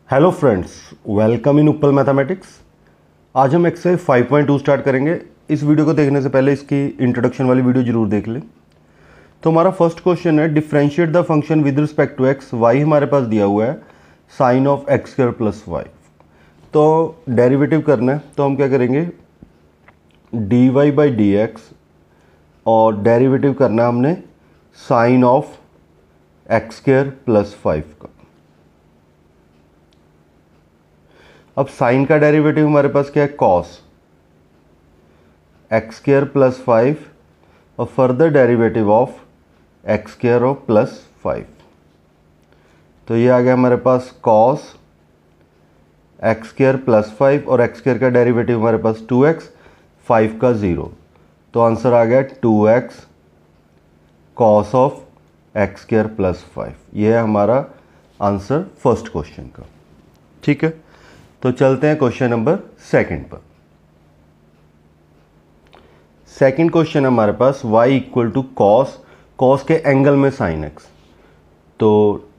Hello friends, welcome in उपल mathematics. आज हम एक्सरसाइज 5.2 स्टार्ट करेंगे। इस वीडियो को देखने से पहले इसकी इंट्रोडक्शन वाली वीडियो जरूर देख लें। तो हमारा फर्स्ट क्वेश्चन है, differentiate the function with respect to x. Y हमारे पास दिया हुआ है sine of x square plus y. तो डेरिवेटिव करना है, तो हम क्या करेंगे, d y by d x, और डेरिवेटिव करना है हमने sine of x square plus 5 का। अब साइन का डेरिवेटिव हमारे पास क्या है, कॉस एक्स स्क्वायर प्लस 5 और further derivative of x square of plus 5। तो ये आ गया हमारे पास कॉस एक्स स्क्वायर प्लस 5 और एक्स स्क्वायर का डेरिवेटिव हमारे पास 2x, 5 का 0। तो आंसर आ गया 2x cos of x square plus 5। ये है हमारा आंसर फर्स्ट क्वेश्चन का। ठीक है, तो चलते हैं क्वेश्चन नंबर सेकंड पर। सेकंड क्वेश्चन है हमारे पास y equal to cos, cos के एंगल में साइन x। तो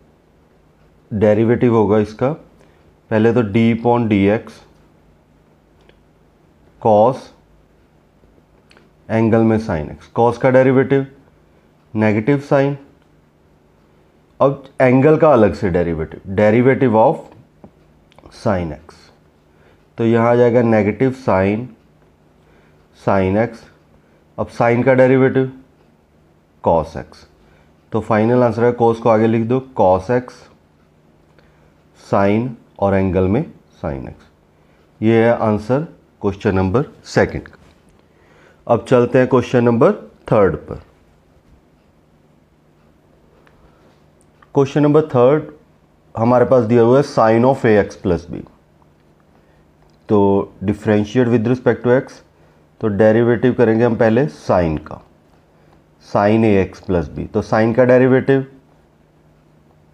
डेरिवेटिव होगा इसका, पहले तो d upon d x cos angle में साइन x। कॉस का डेरिवेटिव नेगेटिव साइन। अब एंगल का अलग से derivative, derivative of sine x. तो यहाँ आ जाएगा नेगेटिव साइन साइन एक्स। अब साइन का डेरिवेटिव कॉस एक्स। तो फाइनल आंसर है, कॉस को आगे लिख दो, कॉस एक्स साइन और एंगल में साइन एक्स। ये है आंसर क्वेश्चन नंबर सेकंड का। अब चलते हैं क्वेश्चन नंबर थर्ड पर। क्वेश्चन नंबर थर्ड हमारे पास दिया हुआ है sine of a x plus b. तो differentiate with respect to x, तो डेरिवेटिव करेंगे हम पहले साइन का, sine a x plus b. तो साइन का derivative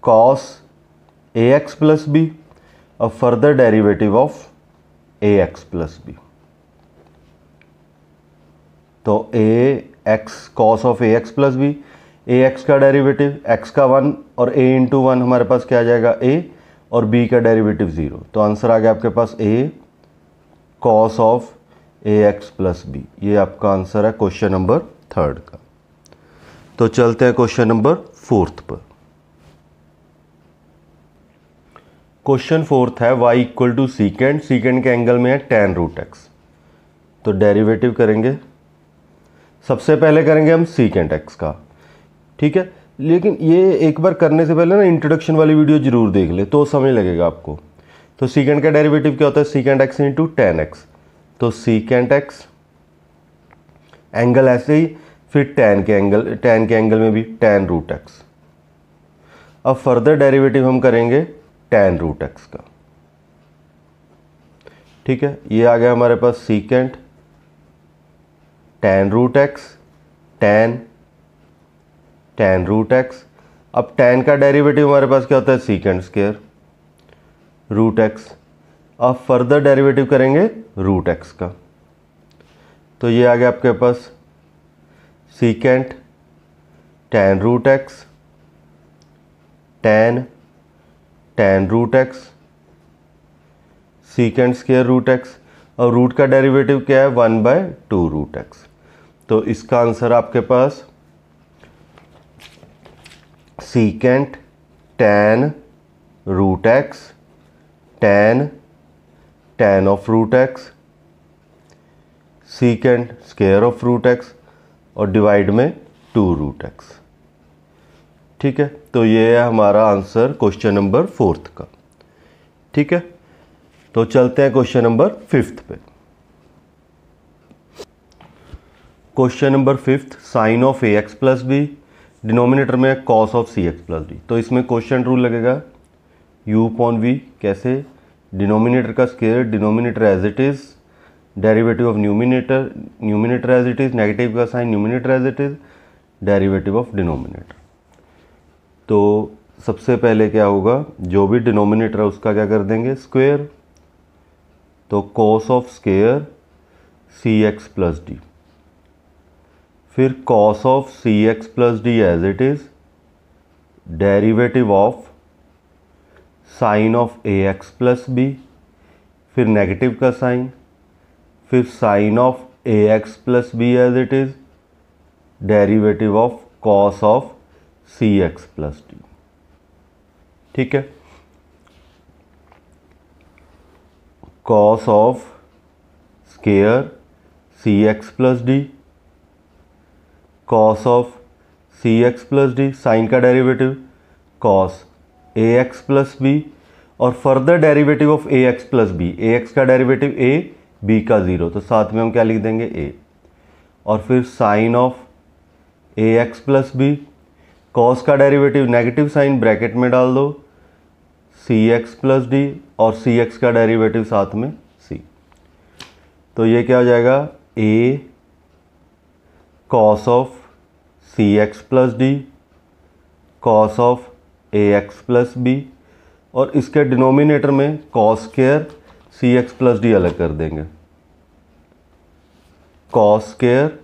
cos a x plus b और further derivative of a x plus b. तो a x cos of a x plus b, a x का derivative x का 1 और a into 1 हमारे पास क्या आ जाएगा a, और b का डेरिवेटिव 0। तो आंसर आ गया आपके पास a cos of a x plus b. ये आपका आंसर है क्वेश्चन नंबर थर्ड का। तो चलते हैं क्वेश्चन नंबर फोर्थ पर। क्वेश्चन फोर्थ है y equal to secant, secant के एंगल में है tan रूट एक्स। तो डेरिवेटिव करेंगे, सबसे पहले करेंगे हम सीकेंड एक्स का। ठीक है, लेकिन ये एक बार करने से पहले ना इंट्रोडक्शन वाली वीडियो जरूर देख ले, तो समझ लगेगा आपको। तो सीकेंड का डेरिवेटिव क्या होता है, सीकेंड एक्स इंटू टेन एक्स। तो सीकेंड एक्स एंगल ऐसे ही, फिर टेन के एंगल में भी टेन रूट एक्स। अब फर्दर डेरिवेटिव हम करेंगे टेन रूट एक्स का। ठीक है, ये आ गया हमारे पास secant tan root x tan root x. अब टेन का डेरिवेटिव हमारे पास क्या होता है, सीकेंड स्क्वायर रूट एक्स। अब फर्दर डेरिवेटिव करेंगे रूट एक्स का। तो ये आ गया आपके पास secant tan root x tan root x secant square root x, और रूट का डेरिवेटिव क्या है, 1/2 रूट एक्स। तो इसका आंसर आपके पास secant tan root x tan of root x secant square of root x और डिवाइड में 2 रूट एक्स। ठीक है, तो ये है हमारा आंसर क्वेश्चन नंबर फोर्थ का। ठीक है, तो चलते हैं क्वेश्चन नंबर फिफ्थ पे। Question number fifth, sine of a x plus b, denominator में cos of c x plus d. तो इसमें क्वेश्चन रूल लगेगा u अपॉन वी। कैसे, डिनोमिनेटर का square, denominator as it is, derivative of numerator as it is, negative का sine numerator as it is, derivative of denominator. तो सबसे पहले क्या होगा, जो भी डिनोमिनेटर है उसका क्या कर देंगे, स्क्वायर। तो cos of square c x plus d, फिर cos of c x plus d as it is, derivative of sine of a x plus b, फिर नेगेटिव का साइन, फिर sine of a x plus b as it is, derivative of cos of c x plus d. ठीक है, cos of square c x plus d, cos of c x plus d, sine का derivative cos a x plus b, और further derivative of a x plus b, a x का derivative a, b का 0, तो साथ में हम क्या लिख देंगे ए, और फिर sine of a x plus b, cos का डेरिवेटिव नेगेटिव साइन ब्रैकेट में डाल दो, सी एक्स प्लस डी, और सी एक्स का डेरिवेटिव साथ में सी। तो ये क्या हो जाएगा, a cos of c x plus d, cos of a x plus b, और इसके डिनोमिनेटर में cos square c x plus d अलग कर देंगे, cos square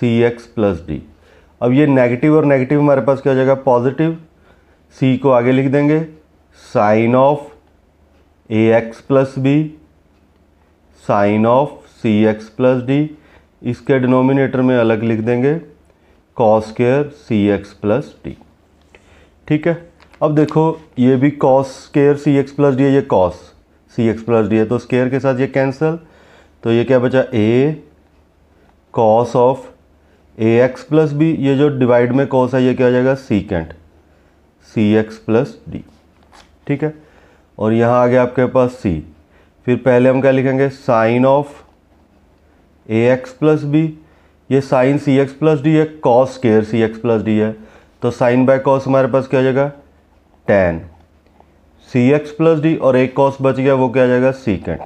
c x plus d. अब ये नेगेटिव और नेगेटिव हमारे पास क्या हो जाएगा, पॉजिटिव, सी को आगे लिख देंगे, sine of a x plus b, sine of c x plus d, इसके डिनोमिनेटर में अलग लिख देंगे cos square c x plus d. ठीक है, अब देखो ये भी cos square c x plus d है, ये cos c x plus d है, तो स्क्वायर के साथ ये कैंसिल, तो ये क्या बचा, a cos of a x plus b, ये जो डिवाइड में कॉस है ये क्या हो जाएगा, सीकेंट सी एक्स प्लस डी। ठीक है, और यहाँ आ गया आपके पास सी, फिर पहले हम क्या लिखेंगे, sine of a x plus b, ये sine c x plus d है, cos square c x plus d है, तो साइन बाय कॉस हमारे पास क्या हो जाएगा, टेन सी एक्स प्लस डी, और एक कॉस बच गया वो क्या आ जाएगा, सीकेंट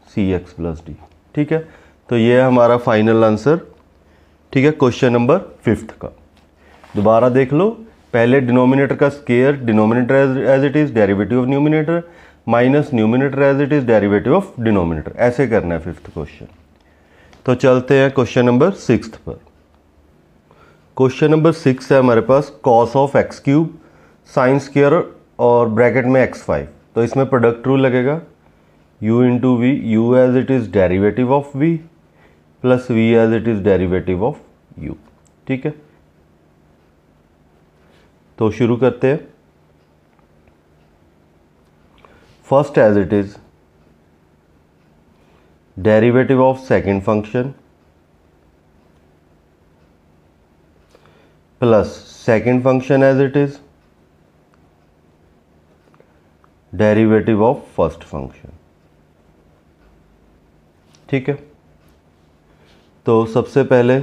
सी एक्स प्लस डी। ठीक है, तो ये है हमारा फाइनल आंसर। ठीक है, क्वेश्चन नंबर 5 का दोबारा देख लो, पहले डिनोमिनेटर का square, denominator as it is, derivative of numerator, minus numerator as it is, derivative of denominator, ऐसे करना है 5th क्वेश्चन। तो चलते हैं क्वेश्चन नंबर 6 पर। क्वेश्चन नंबर 6 है हमारे पास, cos of x cube sine square और ब्रैकेट में x5, तो इसमें प्रोडक्ट रूल लगेगा, u into v, u as it is derivative of v plus v as it is derivative of u। ठीक है, तो शुरू करते हैं। First as it is derivative of second function plus second function as it is derivative of first function. ठीक है, तो सबसे पहले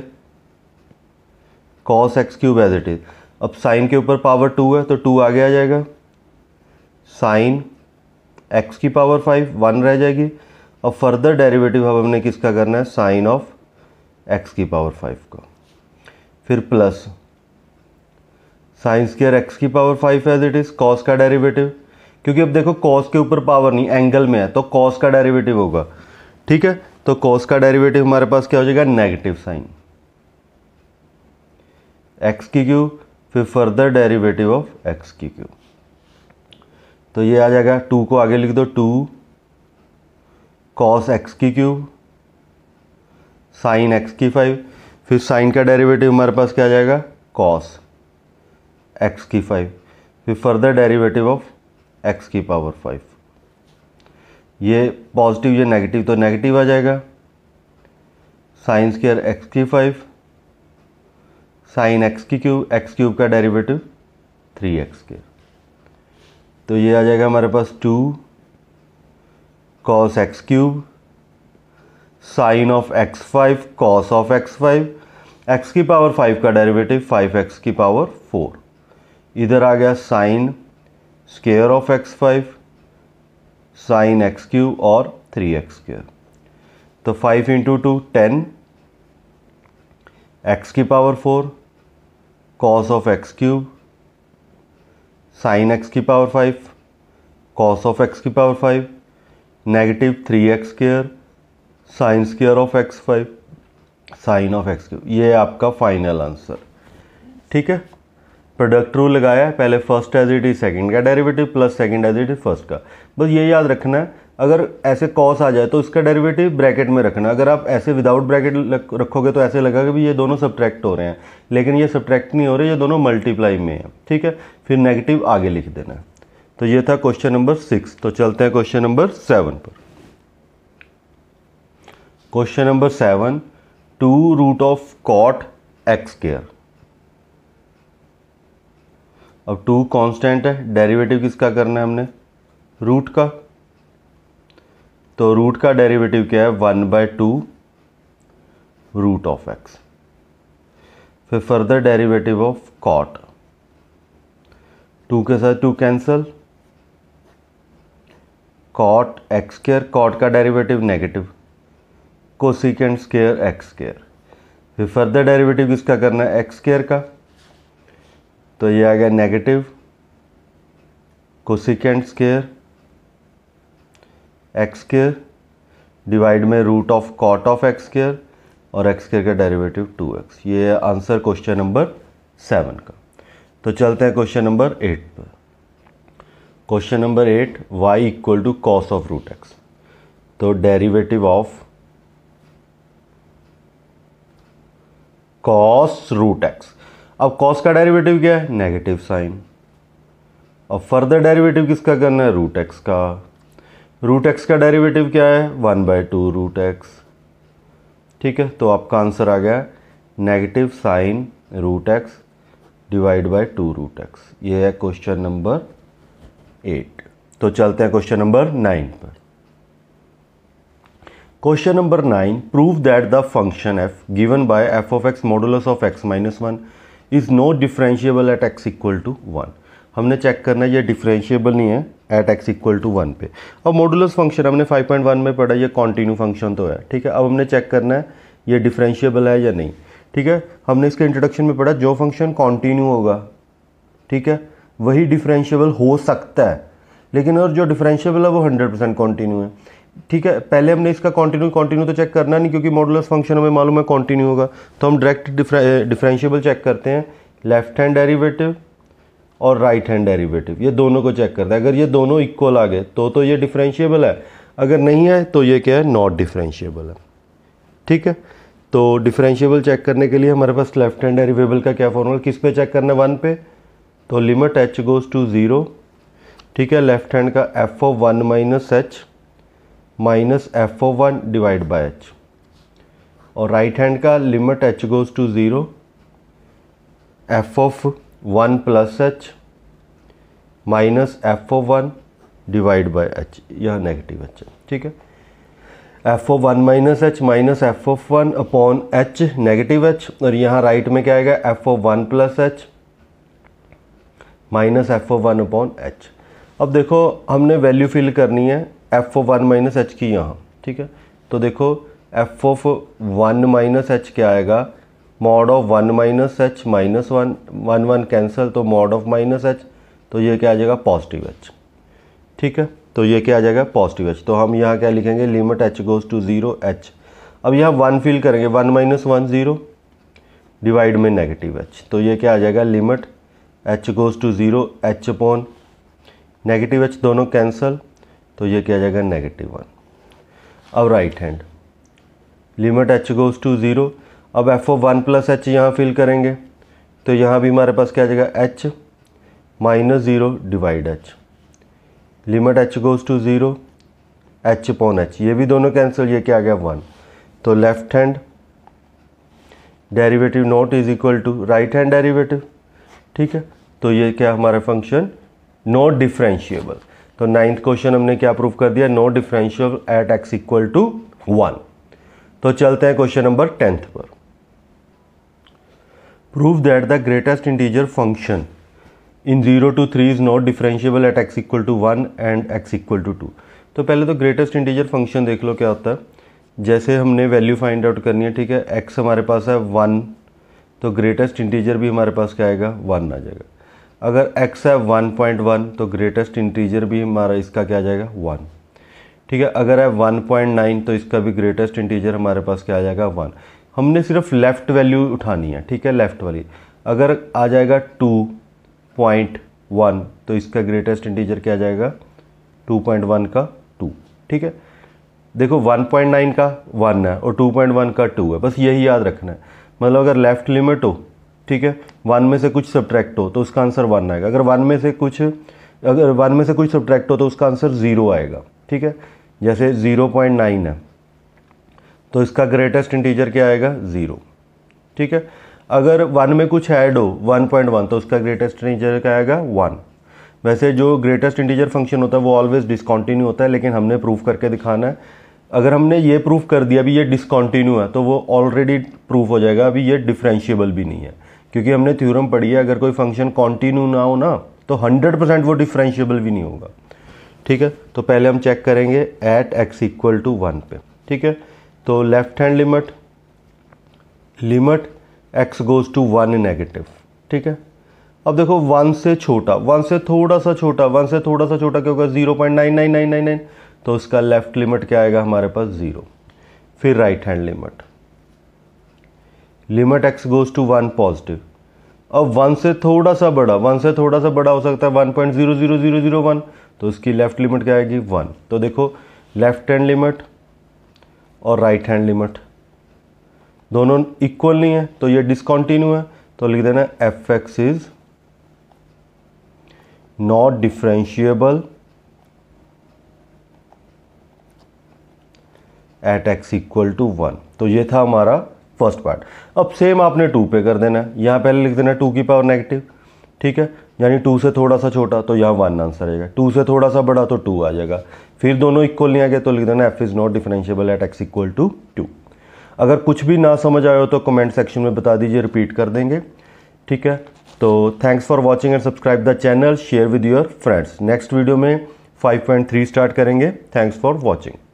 cos x cube as it is, अब साइन के ऊपर पावर 2 है तो 2 आगे आ जाएगा, साइन एक्स की पावर 5 1 रह जाएगी, और फर्दर डेरिवेटिव अब हमने किसका करना है, साइन ऑफ एक्स की पावर 5 का, फिर प्लस साइन स्क्वायर एक्स की power 5 as it is, cos का डेरिवेटिव, क्योंकि अब देखो कॉस के ऊपर पावर नहीं, एंगल में है, तो कॉस का डेरिवेटिव होगा। ठीक है, तो कॉस का डेरिवेटिव हमारे पास क्या हो जाएगा, नेगेटिव साइन एक्स की क्यूब, फिर फर्दर डेरिवेटिव ऑफ एक्स की क्यूब, तो ये आ जाएगा, 2 को आगे लिख दो, 2 कॉस एक्स की क्यूब साइन एक्स की 5, फिर साइन का डेरिवेटिव हमारे पास क्या आ जाएगा, कॉस एक्स की 5, फिर फर्दर डेरिवेटिव ऑफ एक्स की पावर 5, ये पॉजिटिव ये नेगेटिव, तो नेगेटिव आ जाएगा, साइन स्क्वायर एक्स की 5 साइन एक्स की क्यूब, एक्स क्यूब का डेरिवेटिव 3x स्क्वायर, तो ये आ जाएगा हमारे पास 2 cos x cube sign of x5 cos of x5, x की पावर 5 का डेरिवेटिव 5x की पावर 4, इधर आ गया sine square of x5 sine x cube और 3x स्क्वायर, तो 5 इंटू 2 10 एक्स की power 4 cos of x cube sine x की पावर 5 कॉस ऑफ एक्स की power 5 negative 3x square sine square of x5 sine of x cube, ये आपका final answer. ठीक है, product rule लगाया, पहले first as it is second का derivative plus second as it is first का। बस ये याद रखना है, अगर ऐसे कॉस आ जाए तो इसका डेरिवेटिव ब्रैकेट में रखना। अगर आप ऐसे विदाउट ब्रैकेट रखोगे तो ऐसे लगेगा कि ये दोनों सब्ट्रैक्ट हो रहे हैं, लेकिन ये सब्ट्रैक्ट नहीं हो रहे, ये दोनों मल्टीप्लाई में है। ठीक है, फिर नेगेटिव आगे लिख देना है। तो ये था क्वेश्चन नंबर 6। तो चलते हैं क्वेश्चन नंबर 7 पर। Question number 7, 2 root of cot x square. अब 2 कांस्टेंट है, डेरिवेटिव किसका करना है हमने, रूट का। तो रूट का डेरिवेटिव क्या है, 1/2 रूट ऑफ एक्स। फिर फर्दर डेरिवेटिव ऑफ कॉट, 2 के साथ 2 cancel, cot x square, cot का derivative negative, cosecant square x square. फिर फर्दर डेरिवेटिव किसका करना है, एक्स स्क्वायर का। तो ये आ गया negative cosecant square x square divide में root of cot of x square और एक्स स्क्वायर का डेरिवेटिव 2x। ये है आंसर क्वेश्चन नंबर 7 का। तो चलते हैं क्वेश्चन नंबर 8 पर। Question number 8, y equal to cos of root x. तो derivative of cos root x. अब कॉस का डेरिवेटिव क्या है, नेगेटिव साइन। अब फर्दर डेरिवेटिव किसका करना है, रूट एक्स का। रूट एक्स का डेरिवेटिव क्या है, 1/2 रूट एक्स। ठीक है, तो आपका आंसर आ गया negative sine root x divide by 2 root x. ये है क्वेश्चन नंबर 8। तो चलते हैं क्वेश्चन नंबर 9 पर। Question number 9, prove that the function f given by f of x modulus of x minus 1 is not differentiable at x equal to 1। हमने check करना है ये डिफरेंशिएबल नहीं है एट एक्स इक्वल टू 1 पे। अब modulus function हमने 5.1 में पढ़ा, ये कॉन्टिन्यू फंक्शन तो है। ठीक है, अब हमने चेक करना है ये डिफरेंशिएबल है या नहीं। ठीक है, हमने इसके इंट्रोडक्शन में पढ़ा जो फंक्शन कॉन्टिन्यू होगा, ठीक है, वही डिफरेंशिएबल हो सकता है, लेकिन और जो डिफरेंशिएबल है वो 100% कॉन्टिन्यू है। ठीक है, पहले हमने इसका कॉन्टिन्यू तो चेक करना नहीं, क्योंकि मॉडुलस फंक्शन हमें मालूम है कॉन्टिन्यू होगा। तो हम डायरेक्ट डिफरेंशिएबल चेक करते हैं, लेफ्ट हैंड डेरिवेटिव और राइट हैंड डेरिवेटिव, ये दोनों को चेक करते हैं। अगर ये दोनों इक्वल आ गए तो ये डिफरेंशिएबल है, अगर नहीं है तो ये क्या है, नॉट डिफरेंशिएबल है। ठीक है, तो डिफरेंशिएबल चेक करने के लिए हमारे पास लेफ्ट हैंड डेरिवेबल का क्या फॉर्मूला, किस पे चेक करना है, 1 पे। तो लिमिट h गोज़ टू 0। ठीक है, लेफ्ट हैंड का f of 1 minus h minus f of 1 divide by h, और राइट हैंड का limit h goes to 0 f of 1 plus h minus f of 1 divide by h, यह negative h है। ठीक है, f of 1 minus h minus f of 1 upon h negative h, और यहाँ right में क्या आएगा, f of 1 plus h minus f of 1 upon h। अब देखो हमने वैल्यू फिल करनी है f ऑफ 1 माइनस h की यहाँ। ठीक है, तो देखो f ऑफ 1 माइनस h क्या आएगा, mod of 1 minus h minus 1, 1 cancel, तो मॉड ऑफ माइनस h, तो ये क्या आ जाएगा, पॉजिटिव h। ठीक है, तो ये क्या आ जाएगा, पॉजिटिव h। तो हम यहाँ क्या लिखेंगे, limit h goes to 0 h। अब यहाँ 1 फिल करेंगे, 1 माइनस 1 0 डिवाइड में नेगेटिव h, तो ये क्या आ जाएगा, limit h goes to 0 h upon negative h, दोनों कैंसल, तो ये क्या आ जाएगा, -1। अब right hand limit h goes to 0, अब f ऑफ 1 प्लस h यहाँ फिल करेंगे, तो यहाँ भी हमारे पास क्या आ जाएगा, h minus 0 divide h, limit h goes to 0 h upon h, ये भी दोनों कैंसिल, ये क्या आ गया, 1। तो left hand derivative not is equal to right hand derivative. ठीक है, तो ये क्या हमारा फंक्शन नॉट डिफरेंशिएबल। तो 9th क्वेश्चन हमने क्या प्रूव कर दिया, not differentiable at x equal to 1। तो चलते हैं क्वेश्चन नंबर 10th पर। Prove that the greatest integer function in 0 to 3 is not differentiable at x equal to 1 and x equal to 2। तो पहले तो ग्रेटेस्ट इंटीजर फंक्शन देख लो क्या होता है। जैसे हमने वैल्यू फाइंड आउट करनी है, ठीक है, x हमारे पास है 1, तो ग्रेटेस्ट इंटीजर भी हमारे पास क्या आएगा, 1 आ जाएगा। अगर x है 1.1 तो ग्रेटेस्ट इंटीजर भी हमारा इसका क्या आ जाएगा, 1। ठीक है, अगर है 1.9 तो इसका भी ग्रेटेस्ट इंटीजर हमारे पास क्या आ जाएगा, 1। हमने सिर्फ लेफ़्ट वैल्यू उठानी है, ठीक है, लेफ़्ट वाली। अगर आ जाएगा 2 2.1, तो इसका ग्रेटेस्ट इंटीजर क्या आ जाएगा 2.1 का 2। ठीक है, देखो 1.9 का 1 है और 2.1 का 2 है, बस यही याद रखना है। मतलब अगर लेफ्ट लिमिट हो, ठीक है, 1 में से कुछ सब्ट्रैक्ट हो तो उसका आंसर 1 आएगा। अगर 1 में से कुछ सब्ट्रैक्ट हो तो उसका आंसर 0 आएगा। ठीक है, जैसे 0.9 है तो इसका ग्रेटेस्ट इंटीजर क्या आएगा 0। ठीक है, अगर 1 में कुछ ऐड हो 1.1 तो उसका ग्रेटेस्ट इंटीजर क्या आएगा 1। वैसे जो ग्रेटेस्ट इंटीजर फंक्शन होता है वो ऑलवेज डिसकंटिन्यू होता है, लेकिन हमने प्रूफ करके दिखाना है। अगर हमने ये प्रूफ कर दिया अभी ये डिसकंटिन्यू है तो वो ऑलरेडी प्रूफ हो जाएगा, अभी ये डिफरेंशिएबल भी नहीं है, क्योंकि हमने थ्योरम पढ़ी है अगर कोई फंक्शन कॉन्टिन्यू ना हो ना तो 100% वो डिफरेंशिएबल भी नहीं होगा। ठीक है, तो पहले हम चेक करेंगे एट x इक्वल टू 1 पे। ठीक है, तो left hand limit x goes to 1 negative. ठीक है, अब देखो 1 से छोटा, 1 से थोड़ा सा छोटा, 1 से थोड़ा सा छोटा क्या होगा 0.99999, तो उसका लेफ्ट लिमिट क्या आएगा हमारे पास 0। फिर right hand limit x goes to 1 positive. अब 1 से थोड़ा सा बड़ा, 1 से थोड़ा सा बड़ा हो सकता है 1.00001, तो उसकी लेफ्ट लिमिट क्या आएगी 1। तो देखो लेफ्ट हैंड लिमिट और राइट हैंड लिमिट दोनों इक्वल नहीं है तो ये डिसकंटिन्यू है, तो लिख देना fx is not differentiable at x equal to 1। तो ये था हमारा फर्स्ट पार्ट। अब सेम आपने 2 पे कर देना है, यहाँ पहले लिख देना 2 की पावर नेगेटिव। ठीक है, यानी 2 से थोड़ा सा छोटा तो यहाँ 1 आंसर आएगा, 2 से थोड़ा सा बड़ा तो 2 आ जाएगा। फिर दोनों इक्वल नहीं आ गए तो लिख देना f is not differentiable at x equal to 2। अगर कुछ भी ना समझ आए हो तो कमेंट सेक्शन में बता दीजिए, रिपीट कर देंगे। ठीक है, तो thanks for watching and subscribe the channel, share with your friends. Next video में 5.3 स्टार्ट करेंगे। Thanks for watching.